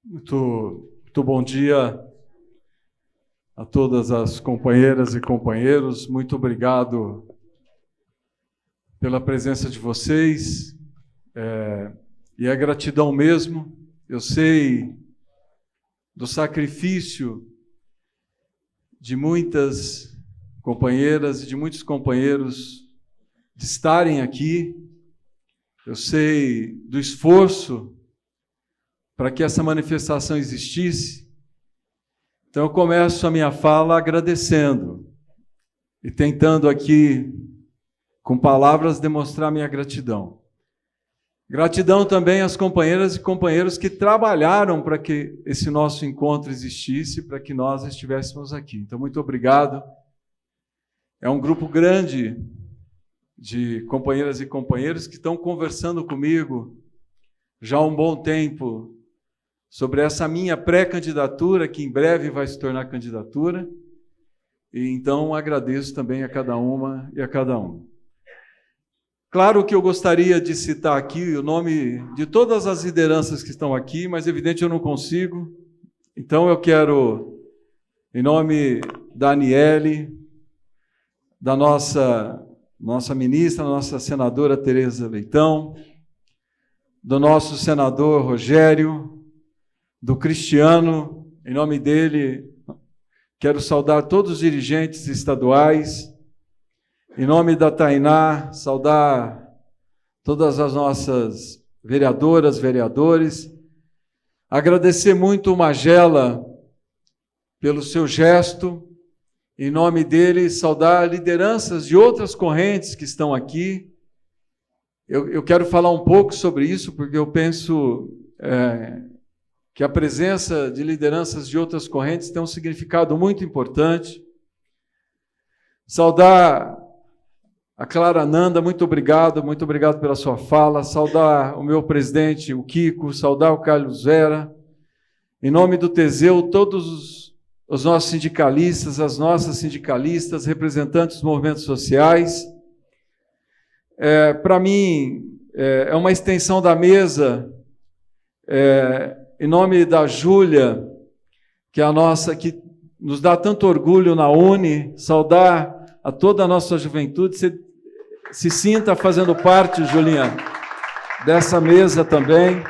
Muito bom dia a todas as companheiras e companheiros. Muito obrigado pela presença de vocês. E a gratidão mesmo. Eu sei do sacrifício de muitas companheiras e de muitos companheiros de estarem aqui. Eu sei do esforço para que essa manifestação existisse. Então eu começo a minha fala agradecendo e tentando aqui, com palavras, demonstrar minha gratidão. Gratidão também às companheiras e companheiros que trabalharam para que esse nosso encontro existisse, para que nós estivéssemos aqui. Então, muito obrigado. É um grupo grande de companheiras e companheiros que estão conversando comigo já há um bom tempo sobre essa minha pré-candidatura, que em breve vai se tornar candidatura. E então agradeço também a cada uma e a cada um. Claro que eu gostaria de citar aqui o nome de todas as lideranças que estão aqui, mas evidente eu não consigo. Então eu quero, em nome da Aniele, da nossa ministra, nossa senadora Tereza Leitão, do nosso senador Rogério, do Cristiano, em nome dele, quero saudar todos os dirigentes estaduais, em nome da Tainá, saudar todas as nossas vereadoras, vereadores, agradecer muito o Magela pelo seu gesto, em nome dele, saudar lideranças de outras correntes que estão aqui. Eu quero falar um pouco sobre isso, porque eu penso que a presença de lideranças de outras correntes tem um significado muito importante. Saudar a Clara Nanda, muito obrigado pela sua fala. Saudar o meu presidente, o Kiko, saudar o Carlos Vera. Em nome do Teseu, todos os nossos sindicalistas, as nossas sindicalistas, representantes dos movimentos sociais. Para mim, é uma extensão da mesa, em nome da Júlia, que é a nossa, que nos dá tanto orgulho na UNE, saudar a toda a nossa juventude. Se sinta fazendo parte, Julinha, dessa mesa também.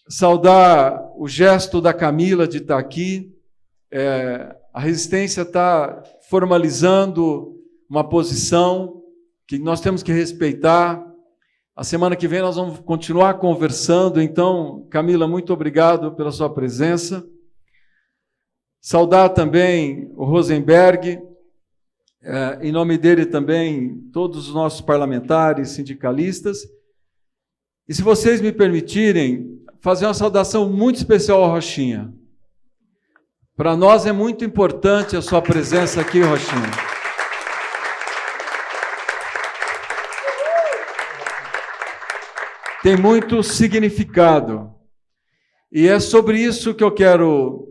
Saudar o gesto da Camila de estar aqui. A resistência está formalizando uma posição que nós temos que respeitar. A semana que vem nós vamos continuar conversando, então, Camila, muito obrigado pela sua presença. Saudar também o Rosenberg, em nome dele também, todos os nossos parlamentares, sindicalistas. E se vocês me permitirem, fazer uma saudação muito especial ao Rochinha. Para nós é muito importante a sua presença aqui, Rochinha. Tem muito significado. E é sobre isso que eu quero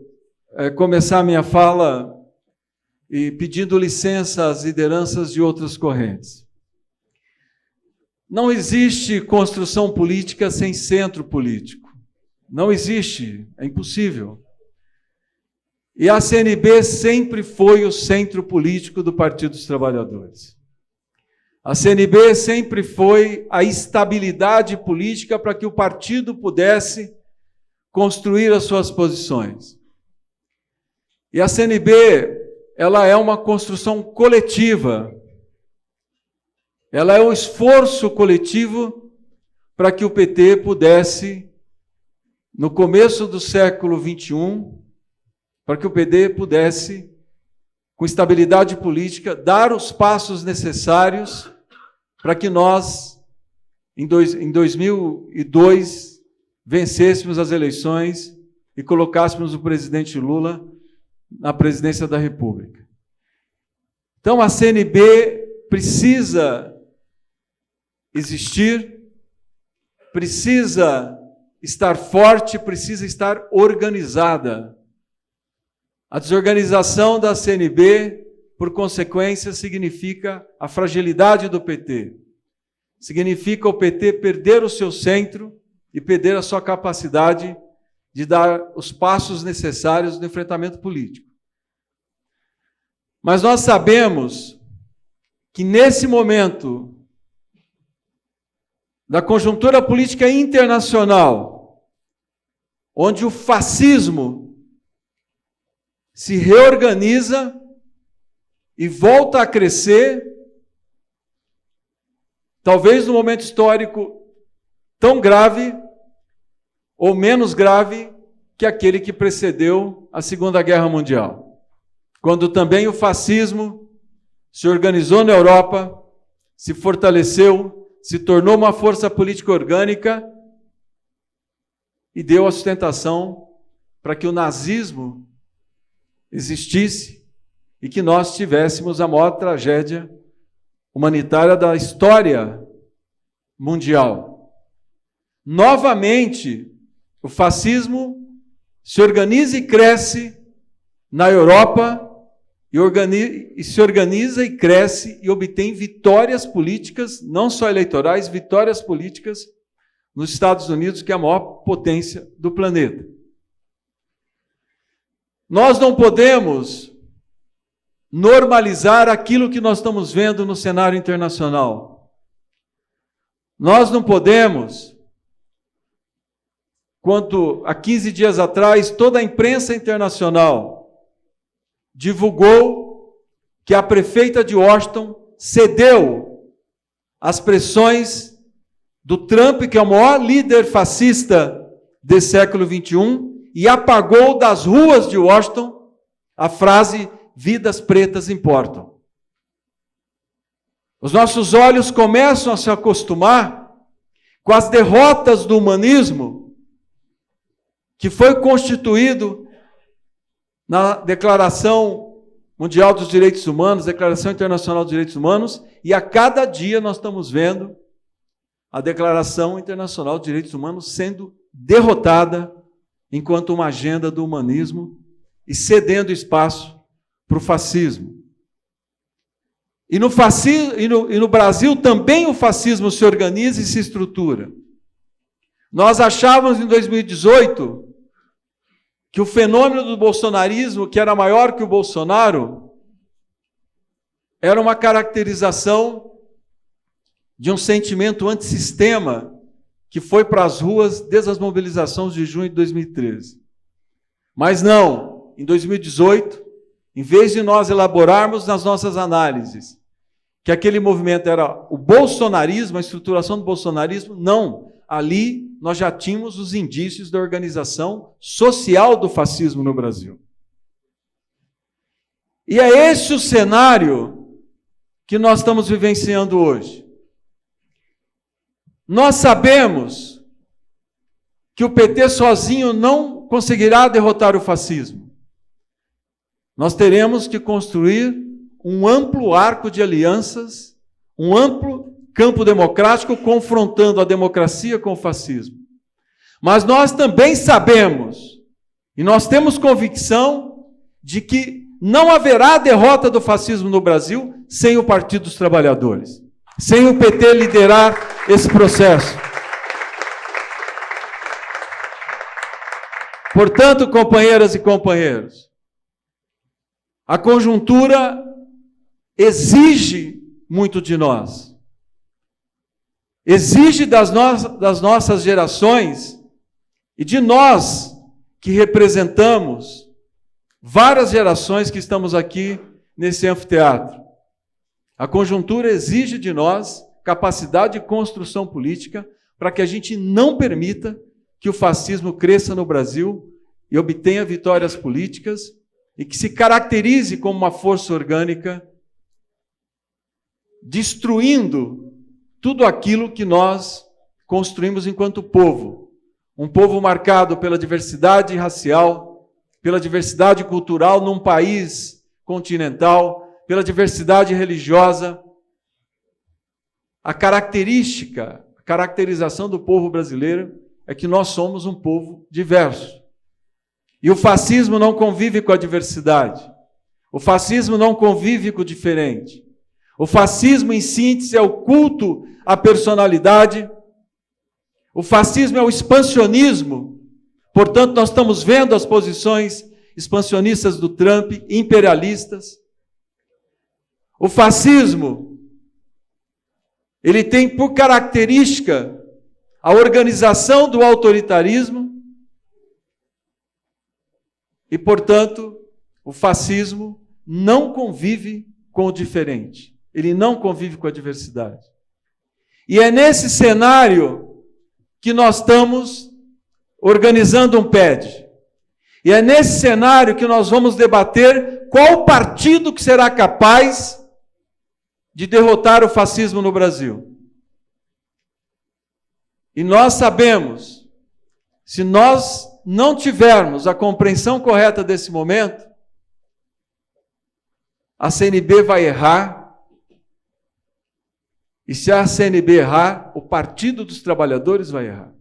começar a minha fala e pedindo licença às lideranças de outras correntes. Não existe construção política sem centro político. Não existe, é impossível. E a CNB sempre foi o centro político do Partido dos Trabalhadores. A CNB sempre foi a estabilidade política para que o partido pudesse construir as suas posições. E a CNB, ela é uma construção coletiva. Ela é um esforço coletivo para que o PT pudesse, no começo do século XXI, para que o PT pudesse, com estabilidade política, dar os passos necessários para que nós, em 2002, vencêssemos as eleições e colocássemos o presidente Lula na presidência da República. Então, a CNB precisa existir, precisa estar forte, precisa estar organizada. A desorganização da CNB, por consequência, significa a fragilidade do PT. Significa o PT perder o seu centro e perder a sua capacidade de dar os passos necessários no enfrentamento político. Mas nós sabemos que nesse momento da conjuntura política internacional, onde o fascismo se reorganiza e volta a crescer, talvez num momento histórico tão grave ou menos grave que aquele que precedeu a Segunda Guerra Mundial, quando também o fascismo se organizou na Europa, se fortaleceu, se tornou uma força política orgânica e deu a sustentação para que o nazismo existisse e que nós tivéssemos a maior tragédia humanitária da história mundial. Novamente, o fascismo se organiza e cresce na Europa e se organiza e cresce e obtém vitórias políticas, não só eleitorais, vitórias políticas nos Estados Unidos, que é a maior potência do planeta. Nós não podemos normalizar aquilo que nós estamos vendo no cenário internacional. Nós não podemos, quando há 15 dias atrás toda a imprensa internacional divulgou que a prefeita de Washington cedeu às pressões do Trump, que é o maior líder fascista desse século XXI, e apagou das ruas de Washington a frase "vidas pretas importam". Os nossos olhos começam a se acostumar com as derrotas do humanismo que foi constituído na Declaração Mundial dos Direitos Humanos, Declaração Internacional dos Direitos Humanos, e a cada dia nós estamos vendo a Declaração Internacional dos Direitos Humanos sendo derrotada enquanto uma agenda do humanismo e cedendo espaço para o fascismo. E no Brasil também o fascismo se organiza e se estrutura. Nós achávamos em 2018 que o fenômeno do bolsonarismo, que era maior que o Bolsonaro, era uma caracterização de um sentimento antissistema que foi para as ruas desde as mobilizações de junho de 2013. Mas não, em 2018, em vez de nós elaborarmos nas nossas análises que aquele movimento era o bolsonarismo, a estruturação do bolsonarismo, não. Ali nós já tínhamos os indícios da organização social do fascismo no Brasil. E é esse o cenário que nós estamos vivenciando hoje. Nós sabemos que o PT sozinho não conseguirá derrotar o fascismo. Nós teremos que construir um amplo arco de alianças, um amplo campo democrático confrontando a democracia com o fascismo. Mas nós também sabemos, e nós temos convicção, de que não haverá derrota do fascismo no Brasil sem o Partido dos Trabalhadores, sem o PT liderar esse processo. Portanto, companheiras e companheiros, a conjuntura exige muito de nós. Exige das nossas gerações e de nós que representamos várias gerações que estamos aqui nesse anfiteatro. A conjuntura exige de nós capacidade de construção política para que a gente não permita que o fascismo cresça no Brasil e obtenha vitórias políticas e que se caracterize como uma força orgânica, destruindo tudo aquilo que nós construímos enquanto povo. Um povo marcado pela diversidade racial, pela diversidade cultural num país continental, pela diversidade religiosa. A caracterização do povo brasileiro é que nós somos um povo diverso. E o fascismo não convive com a diversidade. O fascismo não convive com o diferente. O fascismo, em síntese, é o culto à personalidade, O fascismo é o expansionismo. Portanto, nós estamos vendo as posições expansionistas do Trump, imperialistas. O fascismo, ele tem por característica a organização do autoritarismo e, portanto, o fascismo não convive com o diferente. Ele não convive com a diversidade. E é nesse cenário que nós estamos organizando um PED. E é nesse cenário que nós vamos debater qual partido que será capaz de derrotar o fascismo no Brasil. E nós sabemos, se nós não tivermos a compreensão correta desse momento, a CNB vai errar. E se a CNB errar, o Partido dos Trabalhadores vai errar.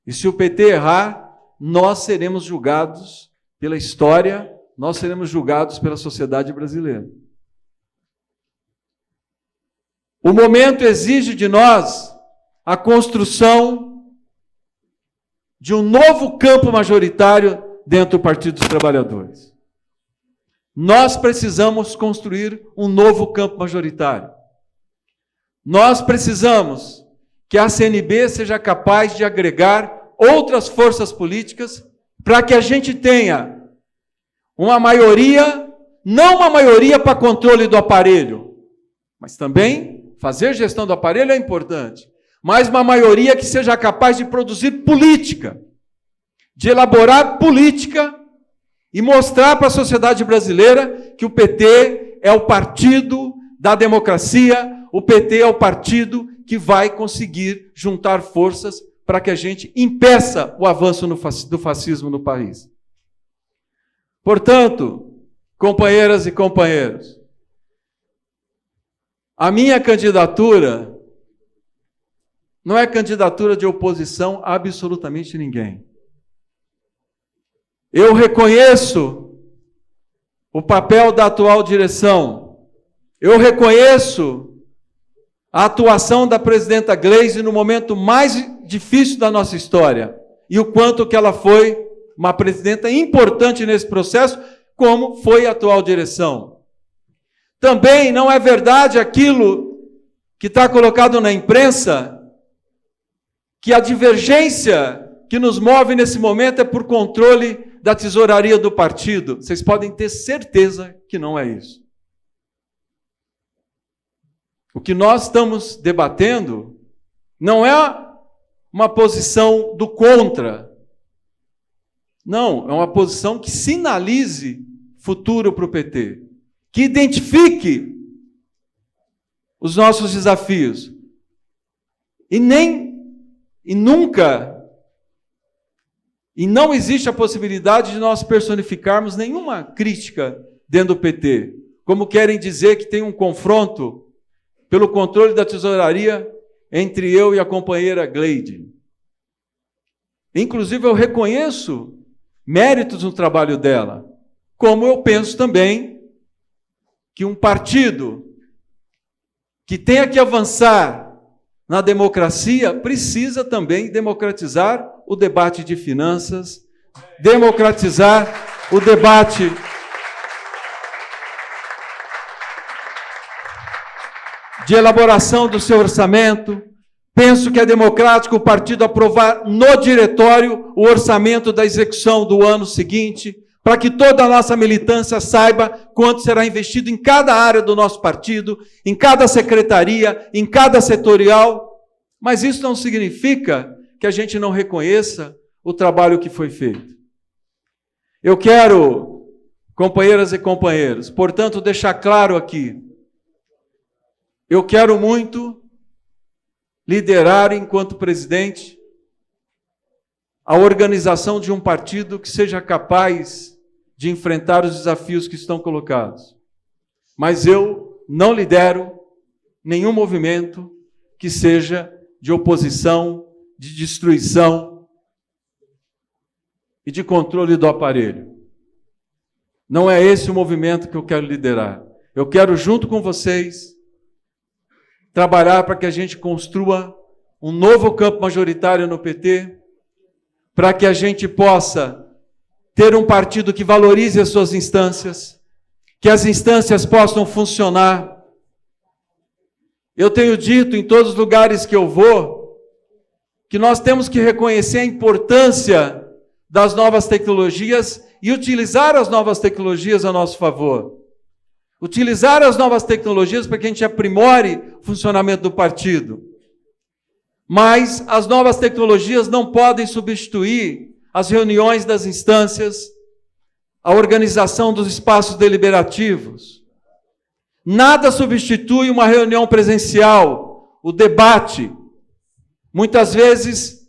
E se o PT errar, nós seremos julgados pela história, nós seremos julgados pela sociedade brasileira. O momento exige de nós a construção de um novo campo majoritário dentro do Partido dos Trabalhadores. Nós precisamos construir um novo campo majoritário. Nós precisamos que a CNB seja capaz de agregar outras forças políticas para que a gente tenha uma maioria, não uma maioria para controle do aparelho, mas também fazer gestão do aparelho é importante, mas uma maioria que seja capaz de produzir política, de elaborar política e mostrar para a sociedade brasileira que o PT é o partido da democracia, o PT é o partido que vai conseguir juntar forças para que a gente impeça o avanço do fascismo no país. Portanto, companheiras e companheiros, a minha candidatura não é candidatura de oposição a absolutamente ninguém. Eu reconheço o papel da atual direção. Eu reconheço a atuação da presidenta Gleisi no momento mais difícil da nossa história e o quanto que ela foi uma presidenta importante nesse processo, como foi a atual direção. Também não é verdade aquilo que está colocado na imprensa, que a divergência que nos move nesse momento é por controle da tesouraria do partido. Vocês podem ter certeza que não é isso. O que nós estamos debatendo não é uma posição do contra. Não, é uma posição que sinalize futuro para o PT, que identifique os nossos desafios. E não existe a possibilidade de nós personificarmos nenhuma crítica dentro do PT, como querem dizer que tem um confronto pelo controle da tesouraria entre eu e a companheira Gleide. Inclusive, eu reconheço méritos no trabalho dela, como eu penso também que um partido que tenha que avançar na democracia precisa também democratizar o debate de finanças, democratizar o debate de elaboração do seu orçamento. Penso que é democrático o partido aprovar no diretório o orçamento da execução do ano seguinte, para que toda a nossa militância saiba quanto será investido em cada área do nosso partido, em cada secretaria, em cada setorial. Mas isso não significa que a gente não reconheça o trabalho que foi feito. Eu quero, companheiras e companheiros, portanto, deixar claro aqui, eu quero muito liderar, enquanto presidente, a organização de um partido que seja capaz de enfrentar os desafios que estão colocados. Mas eu não lidero nenhum movimento que seja de oposição, de destruição e de controle do aparelho. Não é esse o movimento que eu quero liderar. Eu quero, junto com vocês, trabalhar para que a gente construa um novo campo majoritário no PT, para que a gente possa ter um partido que valorize as suas instâncias, que as instâncias possam funcionar. Eu tenho dito em todos os lugares que eu vou, que nós temos que reconhecer a importância das novas tecnologias e utilizar as novas tecnologias a nosso favor. Utilizar as novas tecnologias para que a gente aprimore o funcionamento do partido. Mas as novas tecnologias não podem substituir as reuniões das instâncias, a organização dos espaços deliberativos. Nada substitui uma reunião presencial, o debate. Muitas vezes,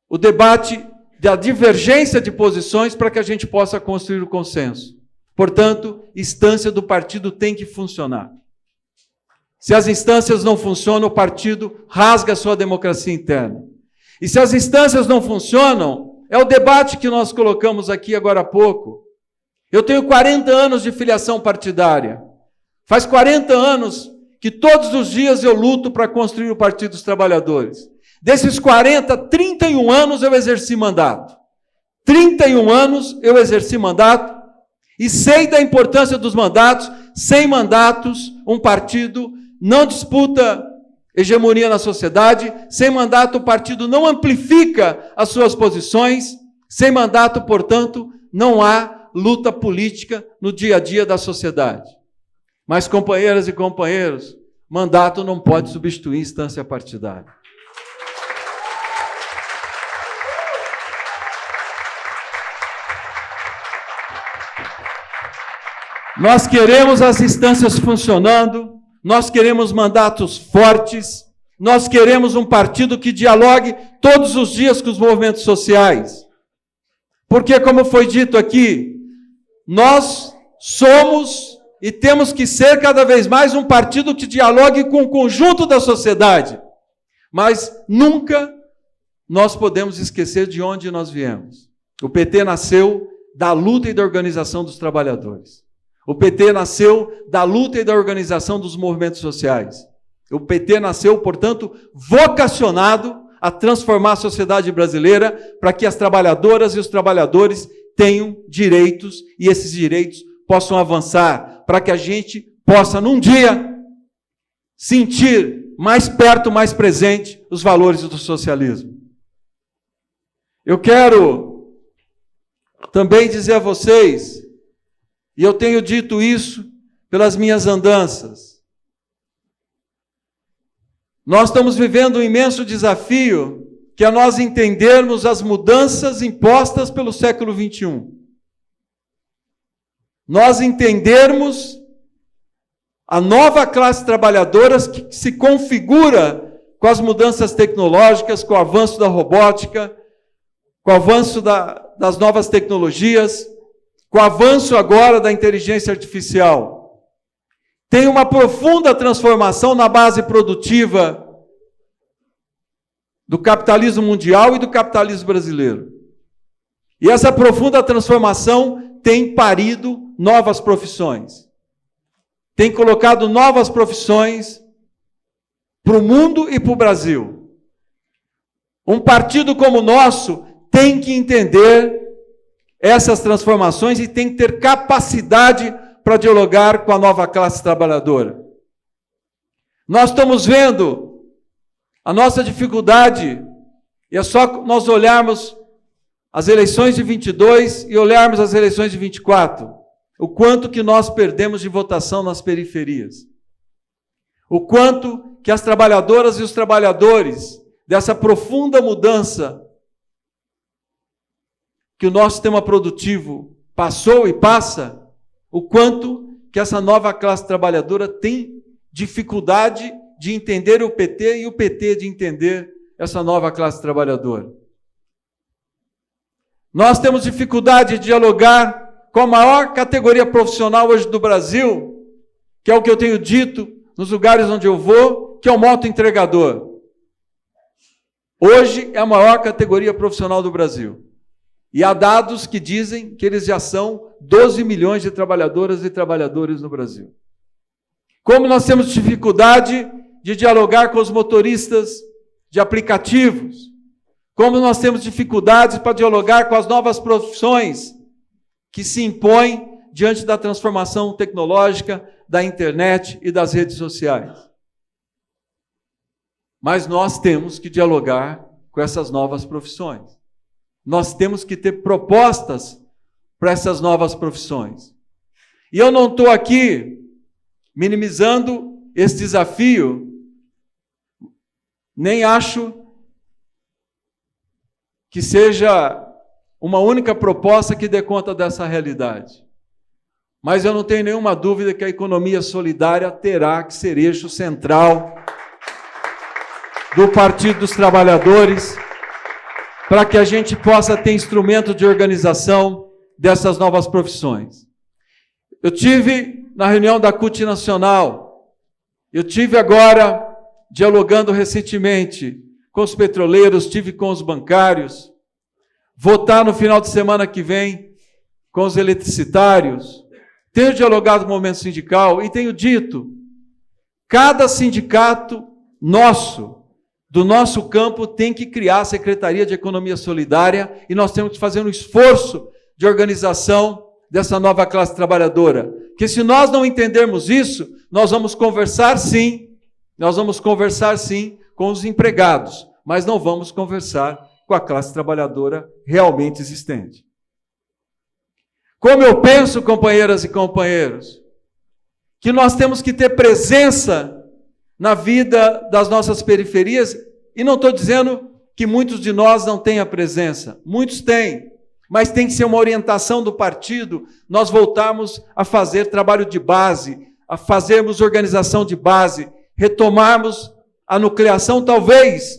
o debate da divergência de posições para que a gente possa construir o consenso. Portanto, instância do partido tem que funcionar. Se as instâncias não funcionam, o partido rasga a sua democracia interna. E se as instâncias não funcionam, é o debate que nós colocamos aqui agora há pouco. Eu tenho 40 anos de filiação partidária. Faz 40 anos que todos os dias eu luto para construir o Partido dos Trabalhadores. Desses 40, 31 anos eu exerci mandato. 31 anos eu exerci mandato e sei da importância dos mandatos. Sem mandatos, um partido não disputa hegemonia na sociedade. Sem mandato, o partido não amplifica as suas posições. Sem mandato, portanto, não há luta política no dia a dia da sociedade. Mas, companheiras e companheiros, mandato não pode substituir instância partidária. Nós queremos as instâncias funcionando, nós queremos mandatos fortes, nós queremos um partido que dialogue todos os dias com os movimentos sociais. Porque, como foi dito aqui, nós somos e temos que ser cada vez mais um partido que dialogue com o conjunto da sociedade. Mas nunca nós podemos esquecer de onde nós viemos. O PT nasceu da luta e da organização dos trabalhadores. O PT nasceu da luta e da organização dos movimentos sociais. O PT nasceu, portanto, vocacionado a transformar a sociedade brasileira para que as trabalhadoras e os trabalhadores tenham direitos e esses direitos possam avançar, para que a gente possa, num dia, sentir mais perto, mais presente, os valores do socialismo. Eu quero também dizer a vocês, e eu tenho dito isso pelas minhas andanças, nós estamos vivendo um imenso desafio, que é nós entendermos as mudanças impostas pelo século XXI. Nós entendermos a nova classe trabalhadora que se configura com as mudanças tecnológicas, com o avanço da robótica, com o avanço das novas tecnologias, com o avanço agora da inteligência artificial. Tem uma profunda transformação na base produtiva do capitalismo mundial e do capitalismo brasileiro. E essa profunda transformação tem parido novas profissões. Tem colocado novas profissões para o mundo e para o Brasil. Um partido como o nosso tem que entender essas transformações e tem que ter capacidade para dialogar com a nova classe trabalhadora. Nós estamos vendo a nossa dificuldade, e é só nós olharmos as eleições de 22 e olharmos as eleições de 24, o quanto que nós perdemos de votação nas periferias. O quanto que as trabalhadoras e os trabalhadores dessa profunda mudança que o nosso sistema produtivo passou e passa, o quanto que essa nova classe trabalhadora tem dificuldade de entender o PT e o PT de entender essa nova classe trabalhadora. Nós temos dificuldade de dialogar com a maior categoria profissional hoje do Brasil, que é o que eu tenho dito nos lugares onde eu vou, que é o motoentregador. Hoje é a maior categoria profissional do Brasil. E há dados que dizem que eles já são 12 milhões de trabalhadoras e trabalhadores no Brasil. Como nós temos dificuldade de dialogar com os motoristas de aplicativos, como nós temos dificuldades para dialogar com as novas profissões que se impõem diante da transformação tecnológica, da internet e das redes sociais. Mas nós temos que dialogar com essas novas profissões. Nós temos que ter propostas para essas novas profissões. E eu não estou aqui minimizando esse desafio, nem acho que seja uma única proposta que dê conta dessa realidade. Mas eu não tenho nenhuma dúvida que a economia solidária terá que ser eixo central do Partido dos Trabalhadores, para que a gente possa ter instrumento de organização dessas novas profissões. Eu tive na reunião da CUT Nacional, eu tive agora, dialogando recentemente com os petroleiros, tive com os bancários, vou estar no final de semana que vem com os eletricitários, tenho dialogado com o movimento sindical e tenho dito, cada sindicato nosso, do nosso campo, tem que criar a Secretaria de Economia Solidária e nós temos que fazer um esforço de organização dessa nova classe trabalhadora. Porque se nós não entendermos isso, nós vamos conversar sim com os empregados, mas não vamos conversar com a classe trabalhadora realmente existente. Como eu penso, companheiras e companheiros, que nós temos que ter presença na vida das nossas periferias, e não estou dizendo que muitos de nós não tenham presença, muitos têm, mas tem que ser uma orientação do partido, nós voltarmos a fazer trabalho de base, a fazermos organização de base, retomarmos a nucleação, talvez,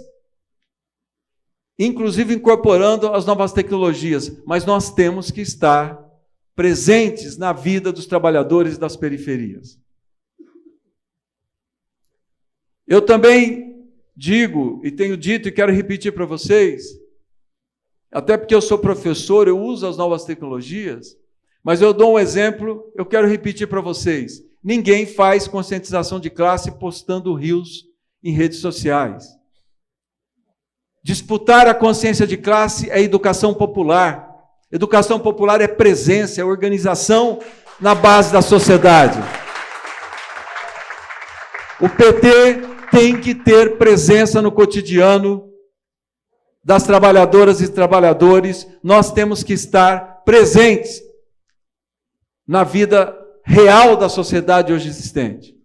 inclusive incorporando as novas tecnologias, mas nós temos que estar presentes na vida dos trabalhadores das periferias. Eu também digo, e tenho dito e quero repetir para vocês, até porque eu sou professor, eu uso as novas tecnologias, mas eu dou um exemplo, eu quero repetir para vocês. Ninguém faz conscientização de classe postando rios em redes sociais. Disputar a consciência de classe é educação popular. Educação popular é presença, é organização na base da sociedade. O PT tem que ter presença no cotidiano das trabalhadoras e trabalhadores, nós temos que estar presentes na vida real da sociedade hoje existente.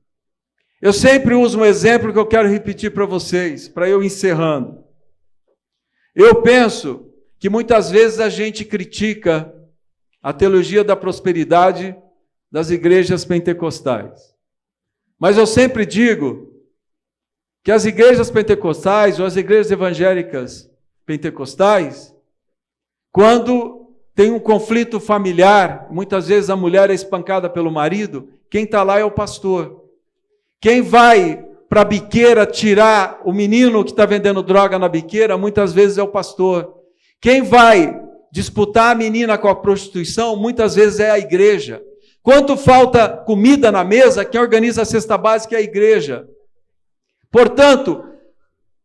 Eu sempre uso um exemplo que eu quero repetir para vocês, para eu encerrando. Eu penso que muitas vezes a gente critica a teologia da prosperidade das igrejas pentecostais. Mas eu sempre digo que as igrejas pentecostais ou as igrejas evangélicas pentecostais, quando tem um conflito familiar, muitas vezes a mulher é espancada pelo marido, quem está lá é o pastor. Quem vai para a biqueira tirar o menino que está vendendo droga na biqueira, muitas vezes é o pastor. Quem vai disputar a menina com a prostituição, muitas vezes é a igreja. Quanto falta comida na mesa, quem organiza a cesta básica é a igreja. Portanto,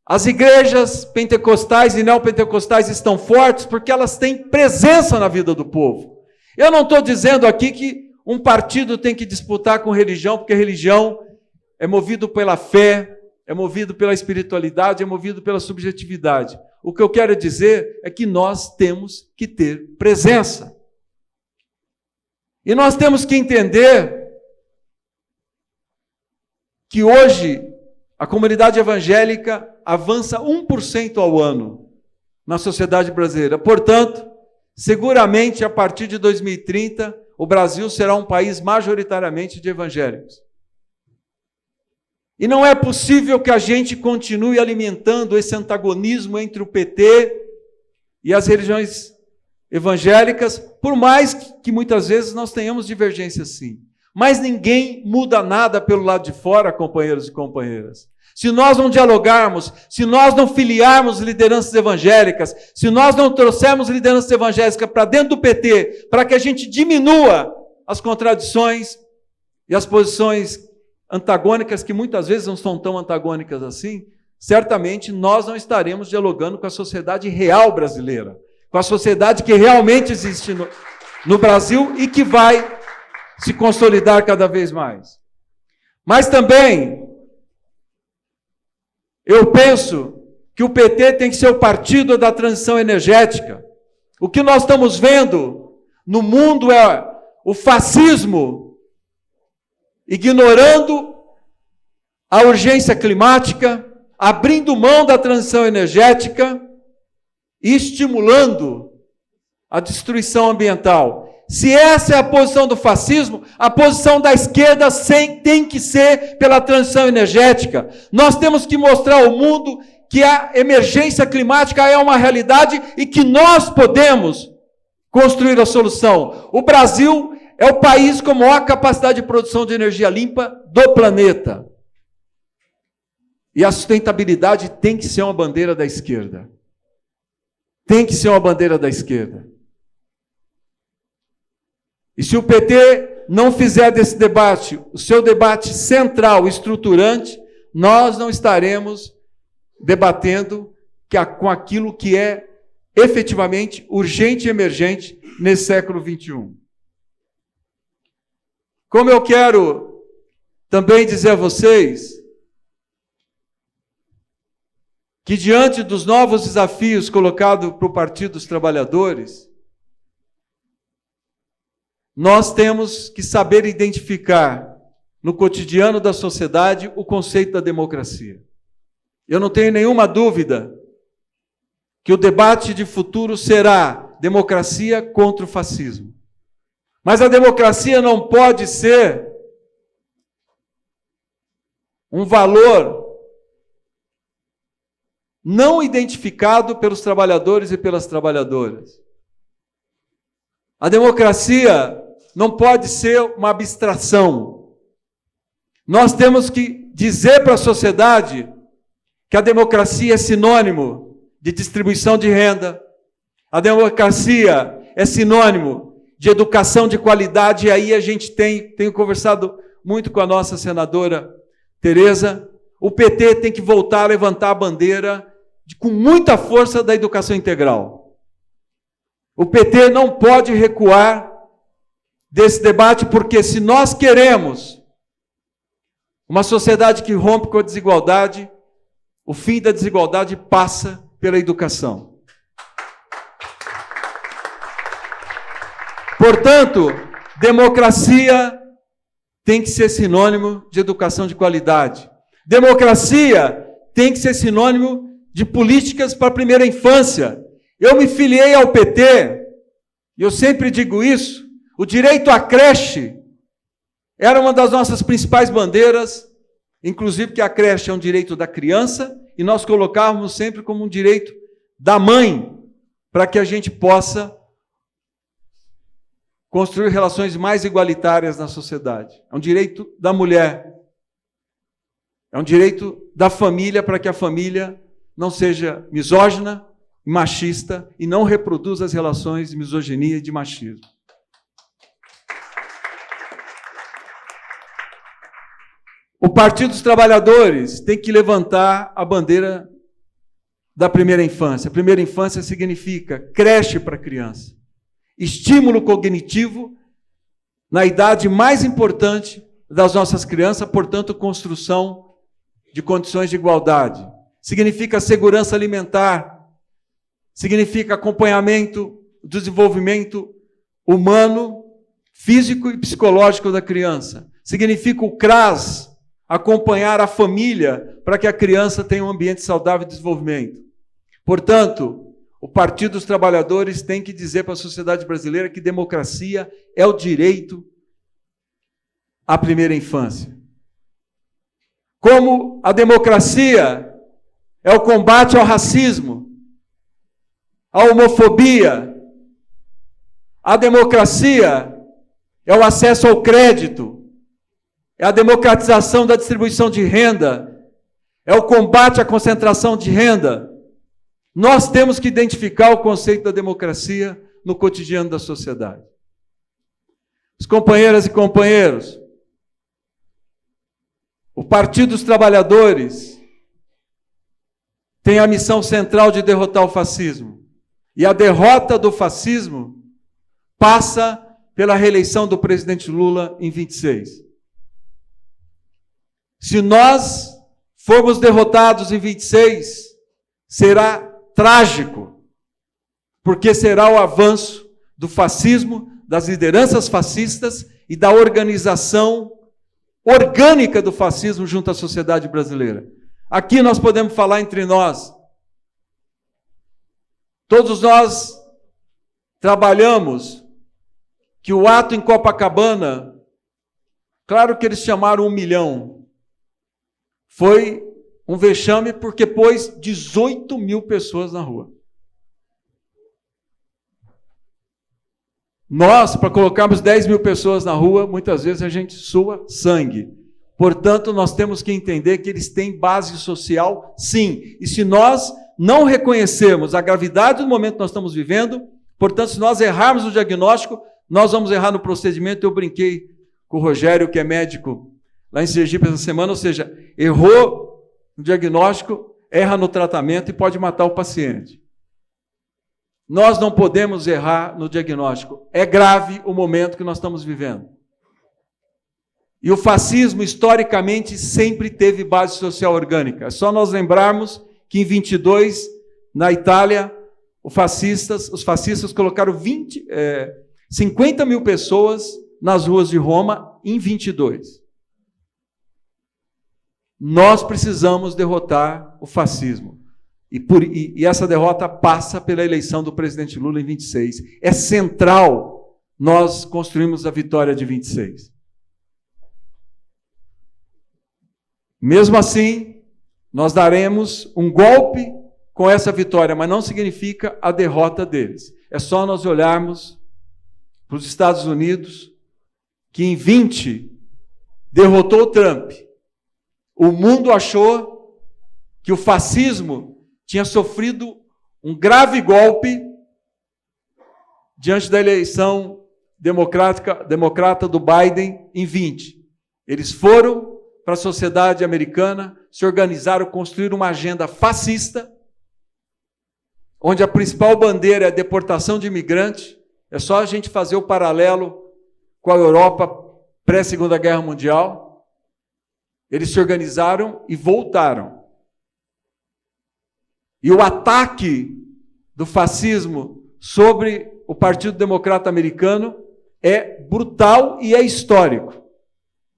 as igrejas pentecostais e neopentecostais estão fortes porque elas têm presença na vida do povo. Eu não estou dizendo aqui que um partido tem que disputar com religião, porque religião é movido pela fé, é movido pela espiritualidade, é movido pela subjetividade. O que eu quero dizer é que nós temos que ter presença. E nós temos que entender que hoje a comunidade evangélica avança 1% ao ano na sociedade brasileira. Portanto, seguramente a partir de 2030, o Brasil será um país majoritariamente de evangélicos. E não é possível que a gente continue alimentando esse antagonismo entre o PT e as religiões evangélicas, por mais que muitas vezes nós tenhamos divergências sim. Mas ninguém muda nada pelo lado de fora, companheiros e companheiras. Se nós não dialogarmos, se nós não filiarmos lideranças evangélicas, se nós não trouxermos lideranças evangélicas para dentro do PT, para que a gente diminua as contradições e as posições antagônicas, que muitas vezes não são tão antagônicas assim, certamente nós não estaremos dialogando com a sociedade real brasileira, com a sociedade que realmente existe no Brasil e que vai se consolidar cada vez mais. Mas também, eu penso que o PT tem que ser o partido da transição energética. O que nós estamos vendo no mundo é o fascismo ignorando a urgência climática, abrindo mão da transição energética e estimulando a destruição ambiental. Se essa é a posição do fascismo, a posição da esquerda tem que ser pela transição energética. Nós temos que mostrar ao mundo que a emergência climática é uma realidade e que nós podemos construir a solução. O Brasil é o país com maior capacidade de produção de energia limpa do planeta. E a sustentabilidade tem que ser uma bandeira da esquerda. Tem que ser uma bandeira da esquerda. E se o PT não fizer desse debate o seu debate central, estruturante, nós não estaremos debatendo com aquilo que é efetivamente urgente e emergente nesse século XXI. Como eu quero também dizer a vocês que diante dos novos desafios colocados para o Partido dos Trabalhadores, nós temos que saber identificar no cotidiano da sociedade o conceito da democracia. Eu não tenho nenhuma dúvida que o debate de futuro será democracia contra o fascismo. Mas a democracia não pode ser um valor não identificado pelos trabalhadores e pelas trabalhadoras. A democracia não pode ser uma abstração. Nós temos que dizer para a sociedade que a democracia é sinônimo de distribuição de renda, a democracia é sinônimo de educação de qualidade, e aí a gente tenho conversado muito com a nossa senadora Tereza, o PT tem que voltar a levantar a bandeira com muita força da educação integral. O PT não pode recuar desse debate, porque se nós queremos uma sociedade que rompe com a desigualdade, o fim da desigualdade passa pela educação. Portanto, democracia tem que ser sinônimo de educação de qualidade. Democracia tem que ser sinônimo de políticas para a primeira infância. Eu me filiei ao PT, e eu sempre digo isso, o direito à creche era uma das nossas principais bandeiras, inclusive que a creche é um direito da criança, e nós colocávamos sempre como um direito da mãe, para que a gente possa construir relações mais igualitárias na sociedade. É um direito da mulher, é um direito da família, para que a família não seja misógina, machista e não reproduza as relações de misoginia e de machismo. O Partido dos Trabalhadores tem que levantar a bandeira da primeira infância. A primeira infância significa creche para criança, estímulo cognitivo na idade mais importante das nossas crianças, portanto, construção de condições de igualdade. Significa segurança alimentar, significa acompanhamento do desenvolvimento humano, físico e psicológico da criança. Significa o CRAS, acompanhar a família para que a criança tenha um ambiente saudável de desenvolvimento. Portanto, o Partido dos Trabalhadores tem que dizer para a sociedade brasileira que democracia é o direito à primeira infância. Como a democracia é o combate ao racismo, à homofobia, a democracia é o acesso ao crédito, é a democratização da distribuição de renda, é o combate à concentração de renda. Nós temos que identificar o conceito da democracia no cotidiano da sociedade. As companheiras e companheiros, o Partido dos Trabalhadores tem a missão central de derrotar o fascismo. E a derrota do fascismo passa pela reeleição do presidente Lula em 26. Se nós formos derrotados em 26, será trágico, porque será o avanço do fascismo, das lideranças fascistas e da organização orgânica do fascismo junto à sociedade brasileira. Aqui nós podemos falar entre nós. Todos nós trabalhamos que o ato em Copacabana, claro que eles chamaram 1 milhão, foi um vexame porque pôs 18 mil pessoas na rua. Nós, para colocarmos 10 mil pessoas na rua, muitas vezes a gente sua sangue. Portanto, nós temos que entender que eles têm base social, sim. E se nós não reconhecermos a gravidade do momento que nós estamos vivendo, portanto, se nós errarmos no diagnóstico, nós vamos errar no procedimento. Eu brinquei com o Rogério, que é médico, lá em Sergipe essa semana, ou seja, errou no diagnóstico, erra no tratamento e pode matar o paciente. Nós não podemos errar no diagnóstico. É grave o momento que nós estamos vivendo. E o fascismo, historicamente, sempre teve base social orgânica. É só nós lembrarmos que em 22, na Itália, os fascistas colocaram 50 mil pessoas nas ruas de Roma em 22. Nós precisamos derrotar o fascismo. E essa derrota passa pela eleição do presidente Lula em 26. É central nós construirmos a vitória de 26. Mesmo assim, nós daremos um golpe com essa vitória, mas não significa a derrota deles. É só nós olharmos para os Estados Unidos, que em 20 derrotou o Trump. O mundo achou que o fascismo tinha sofrido um grave golpe diante da eleição democrata do Biden em 20. Eles foram para a sociedade americana, se organizaram, construíram uma agenda fascista, onde a principal bandeira é a deportação de imigrantes. É só a gente fazer o paralelo com a Europa pré-Segunda Guerra Mundial. Eles se organizaram e voltaram. E o ataque do fascismo sobre o Partido Democrata Americano é brutal e é histórico.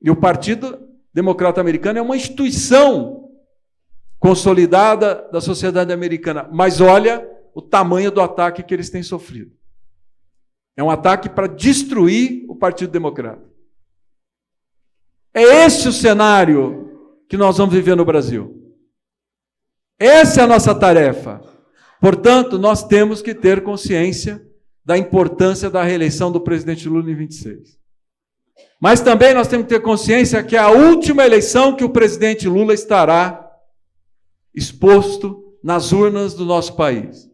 E o Partido Democrata Americano é uma instituição consolidada da sociedade americana. Mas olha o tamanho do ataque que eles têm sofrido. É um ataque para destruir o Partido Democrata. É esse o cenário que nós vamos viver no Brasil. Essa é a nossa tarefa. Portanto, nós temos que ter consciência da importância da reeleição do presidente Lula em 26. Mas também nós temos que ter consciência que é a última eleição que o presidente Lula estará exposto nas urnas do nosso país.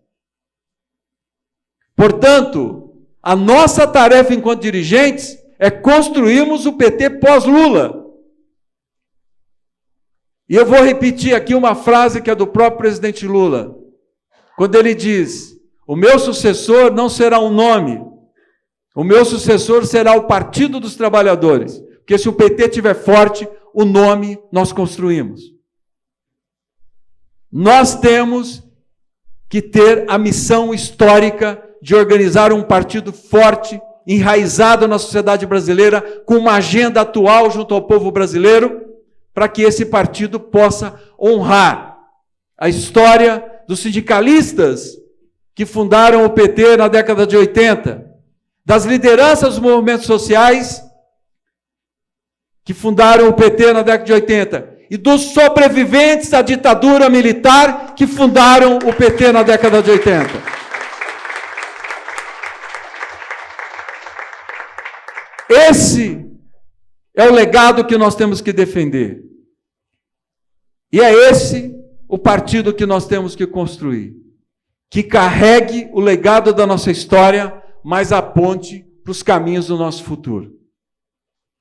Portanto, a nossa tarefa enquanto dirigentes é construirmos o PT pós-Lula. E eu vou repetir aqui uma frase que é do próprio presidente Lula, quando ele diz: o meu sucessor não será um nome, o meu sucessor será o Partido dos Trabalhadores, porque se o PT estiver forte, o nome nós construímos. Nós temos que ter a missão histórica de organizar um partido forte, enraizado na sociedade brasileira, com uma agenda atual junto ao povo brasileiro, para que esse partido possa honrar a história dos sindicalistas que fundaram o PT na década de 80, das lideranças dos movimentos sociais que fundaram o PT na década de 80, e dos sobreviventes da ditadura militar que fundaram o PT na década de 80. Esse é o legado que nós temos que defender. E é esse o partido que nós temos que construir, que carregue o legado da nossa história, mas aponte para os caminhos do nosso futuro.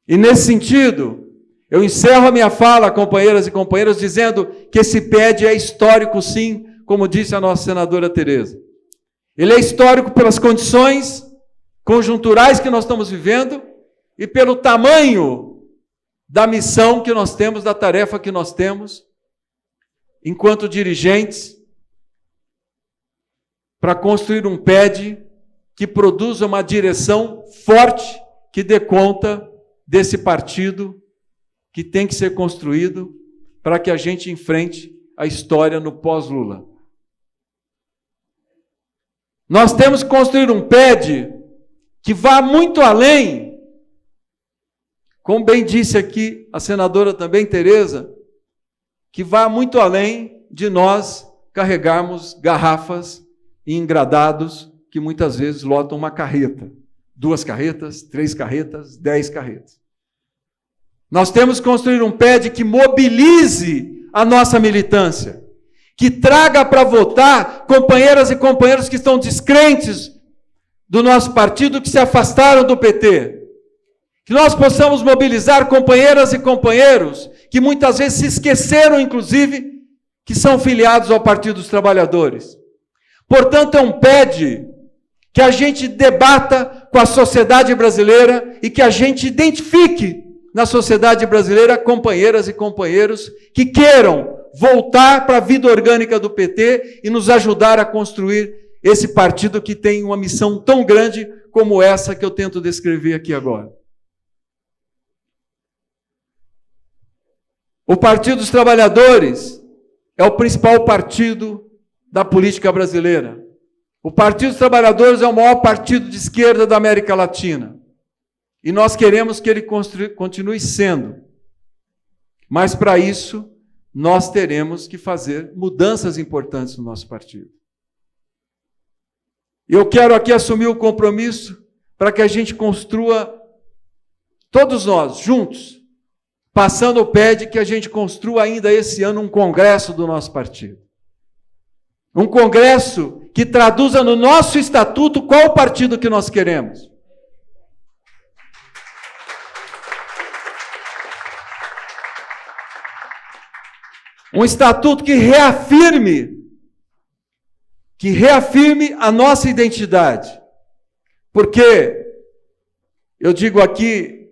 E nesse sentido, eu encerro a minha fala, companheiras e companheiros, dizendo que esse PED é histórico, sim, como disse a nossa senadora Tereza. Ele é histórico pelas condições conjunturais que nós estamos vivendo e pelo tamanho da missão que nós temos, da tarefa que nós temos, enquanto dirigentes, para construir um PED que produza uma direção forte, que dê conta desse partido que tem que ser construído para que a gente enfrente a história no pós-Lula. Nós temos que construir um PED que vá muito além, como bem disse aqui a senadora também, Tereza, que vá muito além de nós carregarmos garrafas e engradados que muitas vezes lotam uma carreta, 2 carretas, 3 carretas, 10 carretas. Nós temos que construir um PED que mobilize a nossa militância, que traga para votar companheiras e companheiros que estão descrentes do nosso partido, que se afastaram do PT. Que nós possamos mobilizar companheiras e companheiros que muitas vezes se esqueceram, inclusive, que são filiados ao Partido dos Trabalhadores. Portanto, é um PED que a gente debata com a sociedade brasileira e que a gente identifique na sociedade brasileira companheiras e companheiros que queiram voltar para a vida orgânica do PT e nos ajudar a construir esse partido que tem uma missão tão grande como essa que eu tento descrever aqui agora. O Partido dos Trabalhadores é o principal partido da política brasileira. O Partido dos Trabalhadores é o maior partido de esquerda da América Latina. E nós queremos que ele continue sendo. Mas, para isso, nós teremos que fazer mudanças importantes no nosso partido. Eu quero aqui assumir o compromisso para que a gente construa, todos nós, juntos, passando o PED, que a gente construa ainda esse ano um congresso do nosso partido. Um congresso que traduza no nosso estatuto qual o partido que nós queremos. Um estatuto que reafirme a nossa identidade. Porque, eu digo aqui,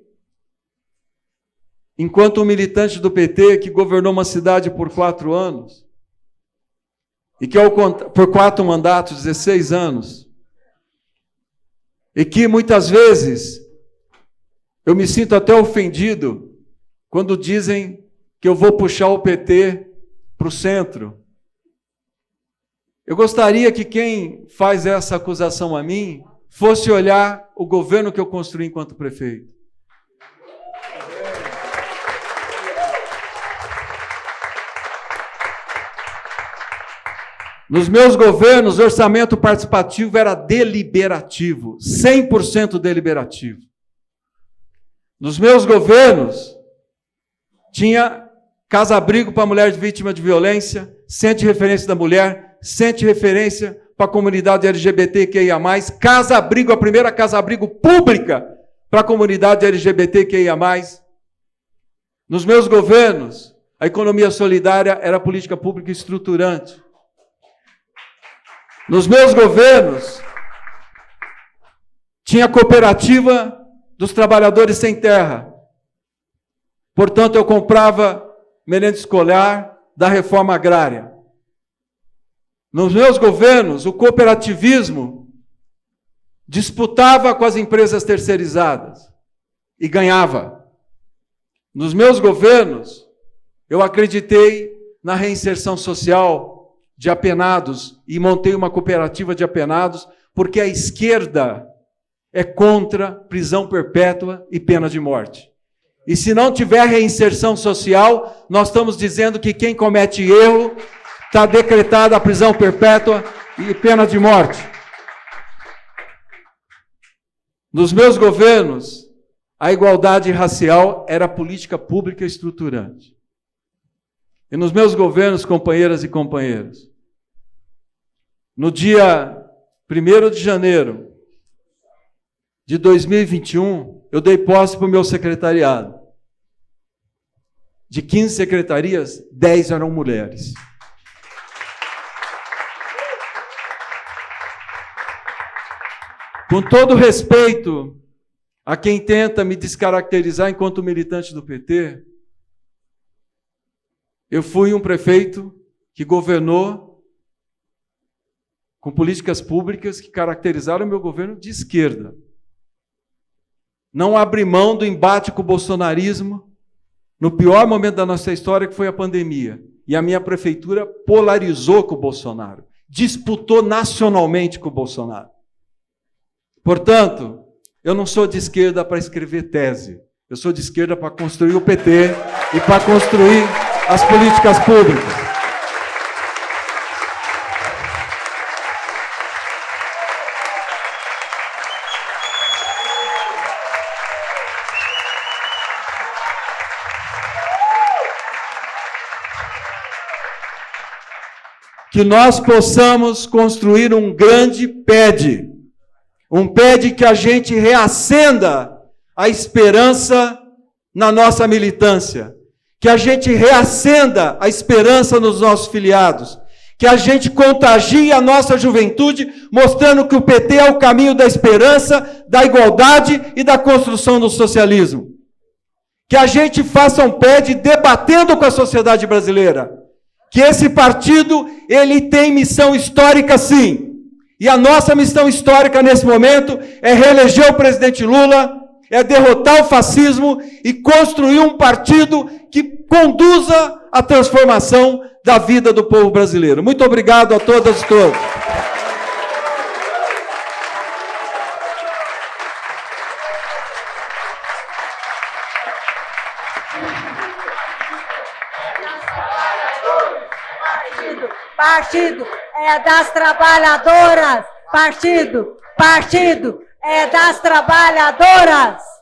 enquanto um militante do PT que governou uma cidade por 4 anos, e que por 4 mandatos, 16 anos, e que muitas vezes eu me sinto até ofendido quando dizem que eu vou puxar o PT para o centro. Eu gostaria que quem faz essa acusação a mim fosse olhar o governo que eu construí enquanto prefeito. Nos meus governos, o orçamento participativo era deliberativo, 100% deliberativo. Nos meus governos, tinha casa-abrigo para mulher vítima de violência, centro de referência da mulher, centro de referência para a comunidade LGBTQIA+, casa-abrigo, a primeira casa-abrigo pública para a comunidade LGBTQIA+. Nos meus governos, a economia solidária era a política pública estruturante. Nos meus governos, tinha a cooperativa dos trabalhadores sem terra. Portanto, eu comprava merenda escolar da reforma agrária. Nos meus governos, o cooperativismo disputava com as empresas terceirizadas e ganhava. Nos meus governos, eu acreditei na reinserção social de apenados e montei uma cooperativa de apenados, porque a esquerda é contra prisão perpétua e pena de morte. E se não tiver reinserção social, nós estamos dizendo que quem comete erro está decretada a prisão perpétua e pena de morte. Nos meus governos, a igualdade racial era política pública estruturante. E nos meus governos, companheiras e companheiros, no dia 1º de janeiro de 2021, eu dei posse para o meu secretariado. De 15 secretarias, 10 eram mulheres. Com todo respeito a quem tenta me descaracterizar enquanto militante do PT, eu fui um prefeito que governou com políticas públicas que caracterizaram o meu governo de esquerda. Não abri mão do embate com o bolsonarismo no pior momento da nossa história, que foi a pandemia. E a minha prefeitura polarizou com o Bolsonaro, disputou nacionalmente com o Bolsonaro. Portanto, eu não sou de esquerda para escrever tese. Eu sou de esquerda para construir o PT e para construir as políticas públicas. Que nós possamos construir um grande PED, um PED que a gente reacenda a esperança na nossa militância, que a gente reacenda a esperança nos nossos filiados, que a gente contagie a nossa juventude, mostrando que o PT é o caminho da esperança, da igualdade e da construção do socialismo. Que a gente faça um PED debatendo com a sociedade brasileira, que esse partido, ele tem missão histórica sim, e a nossa missão histórica nesse momento é reeleger o presidente Lula, é derrotar o fascismo e construir um partido que conduza a transformação da vida do povo brasileiro. Muito obrigado a todas e todos. Partido é das trabalhadoras. Partido é das trabalhadoras.